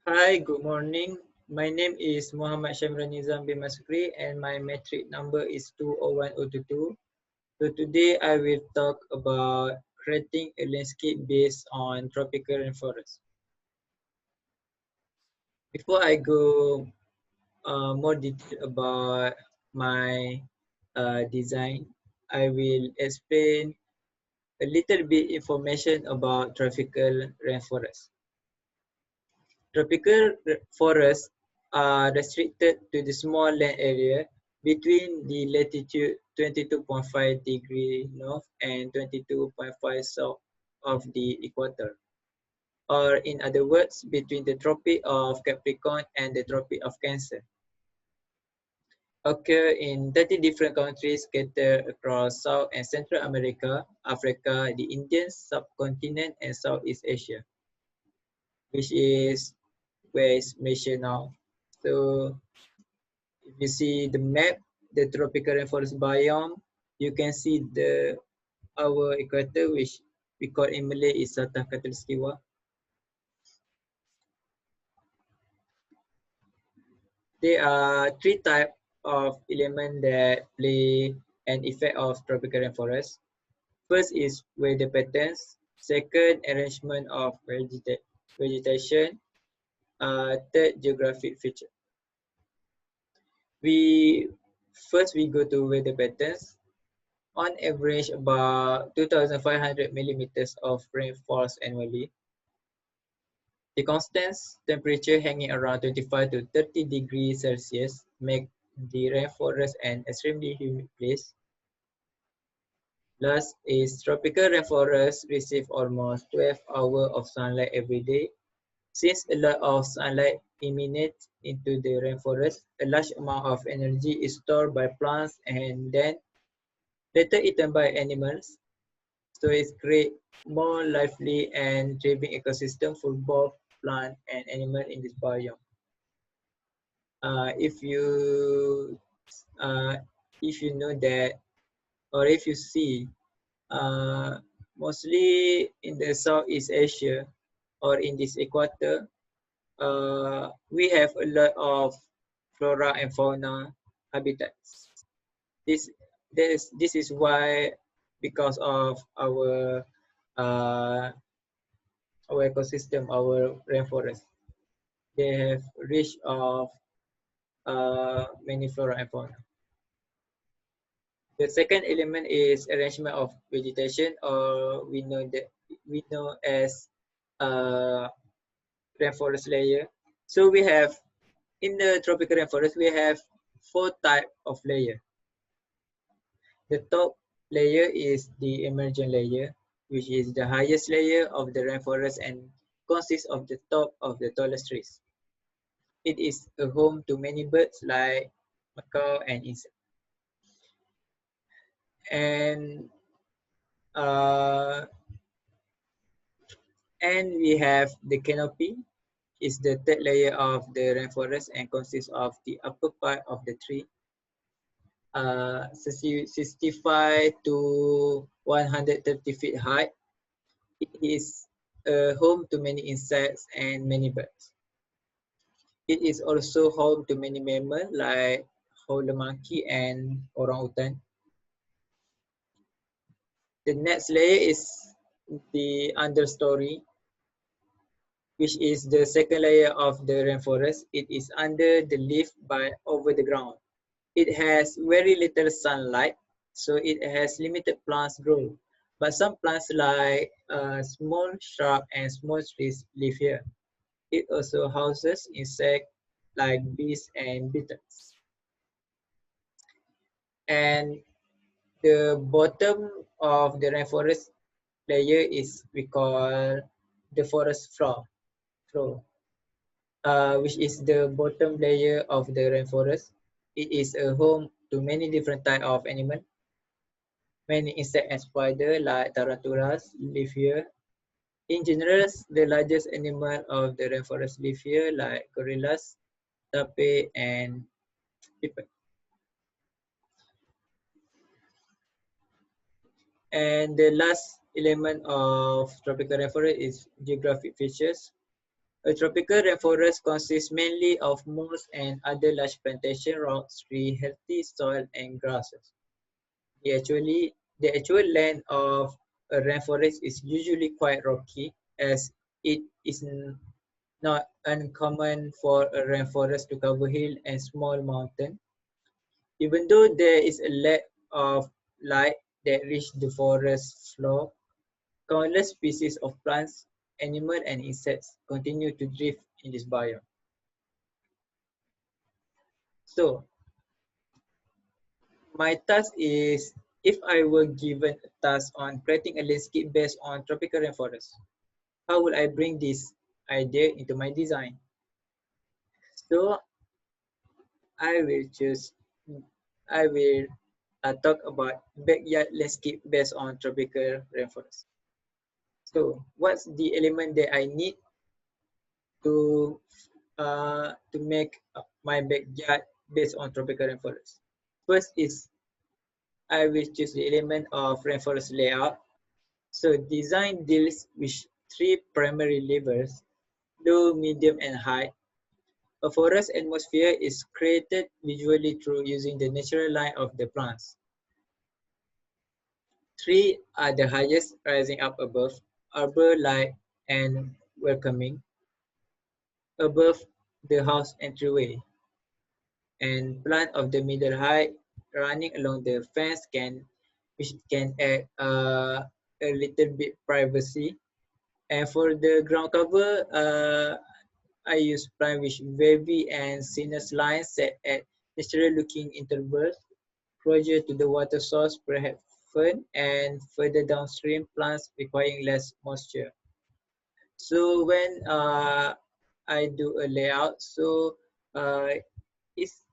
Hi, good morning. My name is Muhammad Shamran Nizam bin Masukri and my metric number is 201022. So today I will talk about creating a landscape based on tropical rainforest. Before I go more detail about my design, I will explain a little bit information about tropical rainforest. Tropical forests are restricted to the small land area between the latitude 22.5 degree north and 22.5 south of the equator, or in other words, between the Tropic of Capricorn and the Tropic of Cancer. Occur in 30 different countries scattered across South and Central America, Africa, the Indian subcontinent, and Southeast Asia, which is where it's mentioned now. So if you see the map, the tropical rainforest biome, you can see our equator, which we call in Malay is Satah Khatulistiwa. There are three types of elements that play an effect of tropical rainforest. First is weather patterns. Second, arrangement of vegetation. Third, geographic feature. We we go to weather patterns. On average, about 2,500 millimeters of rainfalls annually. The constant temperature hanging around 25 to 30 degrees Celsius make the rainforest an extremely humid place. Last is tropical rainforest receive almost 12 hours of sunlight every day. Since a lot of sunlight emanates into the rainforest, a large amount of energy is stored by plants and then later eaten by animals. So it creates more lively and thriving ecosystem for both plant and animal in this biome. If you uh, if you know that, or if you see, uh, mostly in the Southeast Asia or in this equator, we have a lot of flora and fauna habitats. This this is why, because of uh, our ecosystem, our rainforest, they have rich of many flora and fauna. The second element is arrangement of vegetation, or we know as uh, rainforest layer. So we have in the tropical rainforest we have four type of layer. The top layer is the emergent layer, which is the highest layer of the rainforest and consists of the top of the tallest trees. It is a home to many birds like macaw and insects. And uh, and we have the canopy, is the third layer of the rainforest and consists of the upper part of the tree, 65 to 130 feet high. It is a home to many insects and many birds. It is also home to many mammals like howler monkey and orangutan. The next layer is the understory, which is the second layer of the rainforest. It is under the leaf but over the ground. It has very little sunlight, so it has limited plants growth. But some plants like small shrub and small trees live here. It also houses insects like bees and beetles. And the bottom of the rainforest layer is we call the forest floor, which is the bottom layer of the rainforest. It is a home to many different types of animals. Many insects and spiders like tarantulas live here. In general, the largest animal of the rainforest live here like gorillas, tape, and people. And the last element of tropical rainforest is geographic features. A tropical rainforest consists mainly of moss and other large plantation rocks, tree, healthy soil, and grasses. The actual land of a rainforest is usually quite rocky, as it is not uncommon for a rainforest to cover hill and small mountain. Even though there is a lack of light that reach the forest floor, countless species of plants, animals, and insects continue to thrive in this biome. So, my task is, if I were given a task on creating a landscape based on tropical rainforest, how would I bring this idea into my design? So, I will choose, I will talk about backyard landscape based on tropical rainforest. So, what's the element that I need to make my backyard based on tropical rainforest? First is I will choose the element of rainforest layout. So design deals with three primary levels: low, medium, and high. A forest atmosphere is created visually through using the natural line of the plants. Three are the highest, rising up above, arbor light and welcoming, above the house entryway, and plant of the middle height running along the fence which can add a little bit privacy. And for the ground cover, I use plant with wavy and sinuous lines set at natural looking intervals closer to the water source, perhaps fern, and further downstream plants requiring less moisture. So when I do a layout, so uh, it's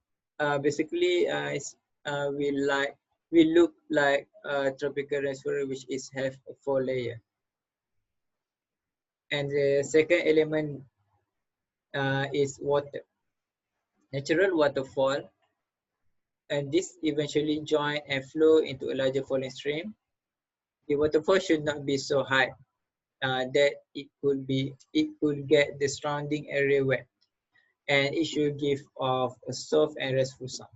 basically we look like a tropical rainforest which is have a four layer. And the second element is water, natural waterfall, and this eventually join and flow into a larger falling stream. The waterfall should not be so high that it could get the surrounding area wet, and it should give off a soft and restful sound.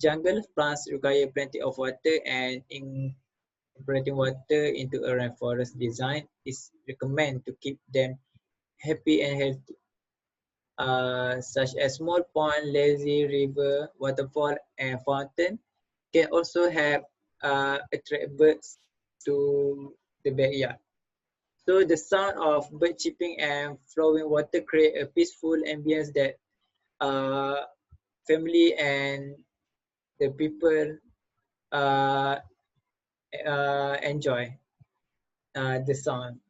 Jungle plants require plenty of water, and incorporating water into a rainforest design is recommended to keep them happy and healthy. Such as small pond, lazy river, waterfall, and fountain can also have attract birds to the backyard. So the sound of bird chirping and flowing water create a peaceful ambience that uh, family and the people uh, enjoy the sound.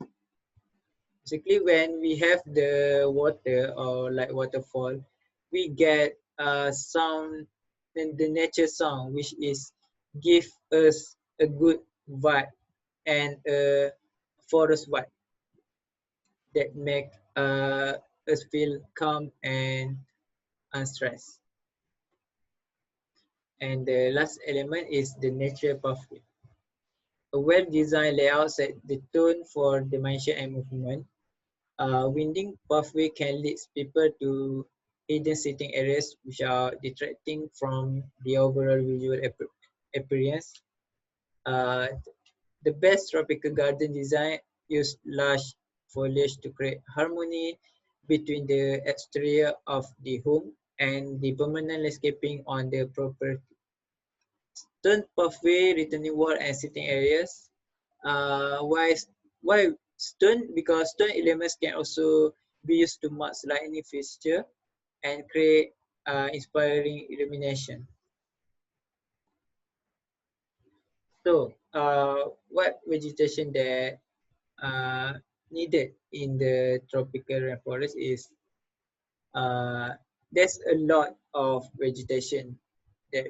Basically, when we have the water or like waterfall, we get sound and the nature sound, which is give us a good vibe and a forest vibe that make us feel calm and unstressed. And the last element is the nature pathway. A well-designed layout sets the tone for dimension and movement. Winding pathway can lead people to hidden sitting areas which are detracting from the overall visual appearance. Uh, the best tropical garden design use large foliage to create harmony between the exterior of the home and the permanent landscaping on the property. Stone pathway, returning wall, and sitting areas. Why stone? Because stone elements can also be used to mark lightning fixture and create inspiring illumination. So, what vegetation that needed in the tropical rainforest is uh, there's a lot of vegetation that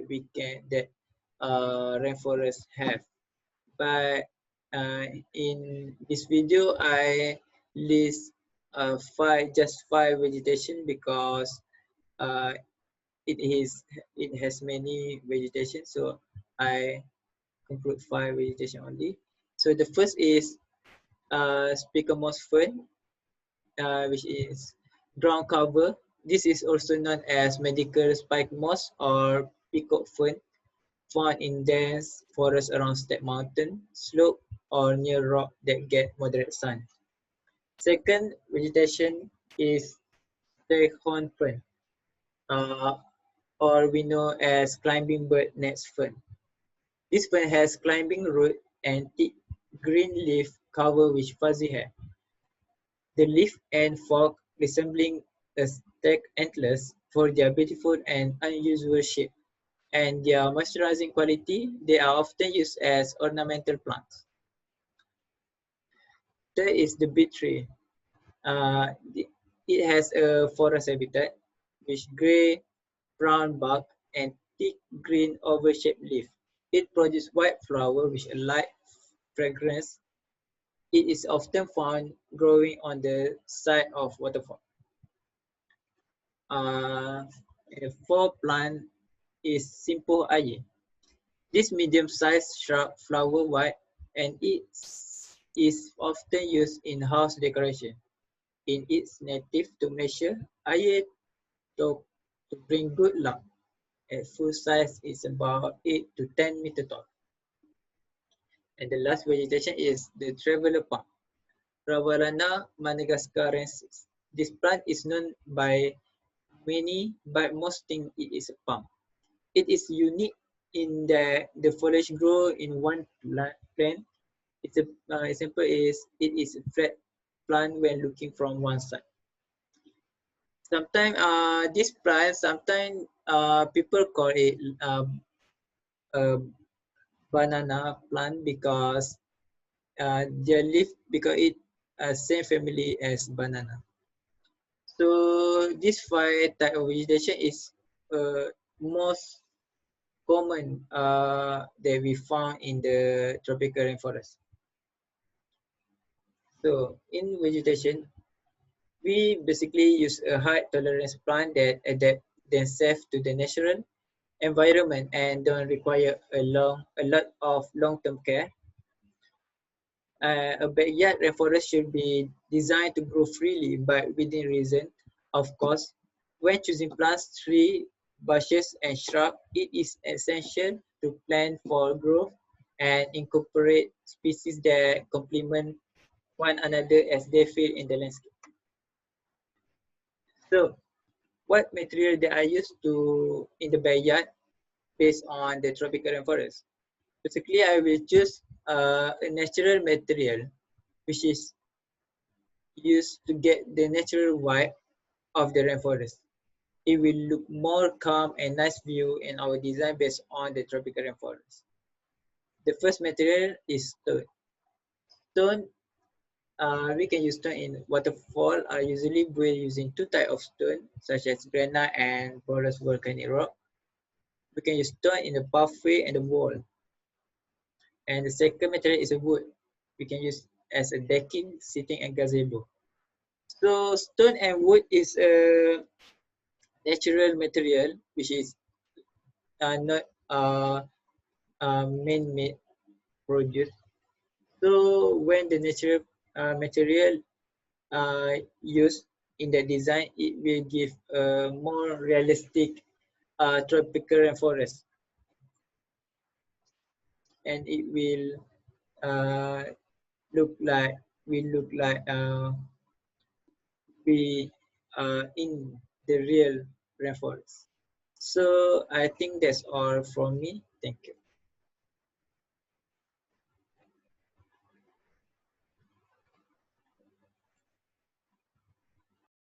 rainforests have. But in this video, I list five vegetation because uh, it is it has many vegetation. So I include five vegetation only. So the first is Spicamoss fern. which is ground cover. This is also known as medical spike moss or peacock fern, found in dense forests around steep mountain slope or near rock that get moderate sun. Second vegetation is staghorn fern, uh, or we know as climbing bird nest fern. This fern has climbing root and thick green leaf covered with fuzzy hair. The leaf and fork resembling a stag antlers for their beautiful and unusual shape and their moisturizing quality. They are often used as ornamental plants. There is the beech tree. It has a forest habitat with gray, brown bark and thick green oval-shaped leaf. It produces white flower with a light fragrance. It is often found growing on the side of waterfall. A fourth plant is simple aye. This medium-sized shrub flower white and it is often used in house decoration. In its native to Malaysia, aye to, to bring good luck. At full size, it's about 8 to 10 meter tall. And the last vegetation is the traveler palm, Ravalana madagascarensis. This plant is known by many, but most think it is a palm. It is unique in that the foliage grow in one plant. Its example is it is a flat plant when looking from one side. Sometimes this plant, sometimes people call it a banana plant because their leaf because it same family as banana. So this five type of vegetation is most common that we found in the tropical rainforest. So in vegetation, we basically use a high tolerance plant that adapt themselves to the natural environment and don't require a lot of long-term care. A backyard rainforest should be designed to grow freely but within reason. Of course, when choosing plants, trees, bushes, and shrubs, it is essential to plan for growth and incorporate species that complement one another as they fit in the landscape. So, what material that I use to in the backyard based on the tropical rainforest? Basically, I will choose a natural material which is used to get the natural vibe of the rainforest. It will look more calm and nice view in our design based on the tropical rainforest. The first material is stone. Stone, we can use stone in waterfall are usually built using two types of stone such as granite and porous volcanic rock. We can use stone in the pathway and the wall. And the second material is a wood. We can use as a decking, seating, and gazebo. So stone and wood is a natural material which is not man-made produce. So when the natural material used in the design, it will give a more realistic tropical rainforest, and it will uh, look like we in the real rainforest. So I think that's all from me. Thank you.